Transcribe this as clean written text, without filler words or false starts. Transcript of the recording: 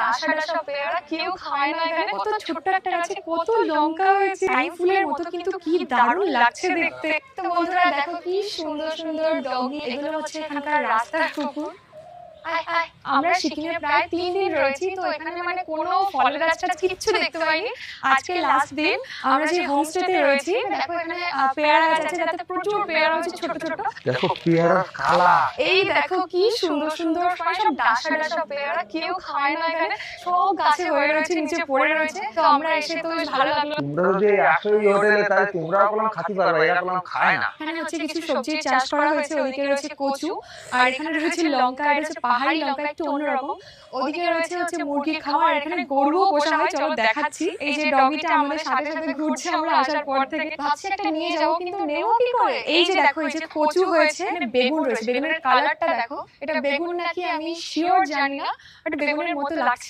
ডাসা ডাসা পেয়ারা, কেউ খায় না এখানে। কত ছোট্ট একটা গাছে কত লঙ্কা হয়েছে, টাইম ফুলের মতো, কিন্তু কি দারুণ লাগছে দেখতে। তো বন্ধুরা দেখো কি সুন্দর সুন্দর ডগি, এগুলো হচ্ছে এখানকার রাস্তার কুকুর। আমরা সিকিমে প্রায় 3 দিন রয়েছি, তো এখানে মানে কোনো ফল গাছ টাছ কিচ্ছু দেখতে পাইনি। আজকে লাস্ট দিন। আমরা যে হোমস্টেতে রয়েছি, দেখো এখানে পেয়ারা গাছ আছে, যাতে প্রচুর পেয়ারা হচ্ছে ছোট ছোট। দেখো পেয়ারার কালা, এই দেখো কি সুন্দর সুন্দর সব ডাসা ডাসা পেয়ারা, কেউ খায় না এখানে, সব গাছে হয়ে রয়েছে, নিচে পড়ে রয়েছে। তো আমরা এসে তো বেশ ভালো লাগলো। তোমরা যদি আসো এই হোটেলে তাহলে তোমরাও কলম খাতে পারবে, এরা কলম খায় না। এখানে হচ্ছে কিছু সবজি চাষ করা হয়েছে, ওদিকে রয়েছে কচু, আর এখানে রয়েছে লঙ্কা, এটা হচ্ছে পাহাড়ি লঙ্কা, একটু অন্যরকম। ওদিকে রয়েছে মুরগি খাওয়া, আর এখানে গরুও পোষা হয়, চলো দেখাচ্ছি। এই যে ডগিটা আমাদের সাথে সাথে ঘুরছে, আমরা আসার পর থেকে ভাবছি একটা নিয়ে যাবো, কিন্তু নেবো কি করে। এই যে দেখো, এই যে কচু হয়েছে, বেগুন রয়েছে, বেগুনের কালারটা দেখো, এটা বেগুন নাকি আমি শিওর জানি না, বাট বেগুনের মতো লাগছে।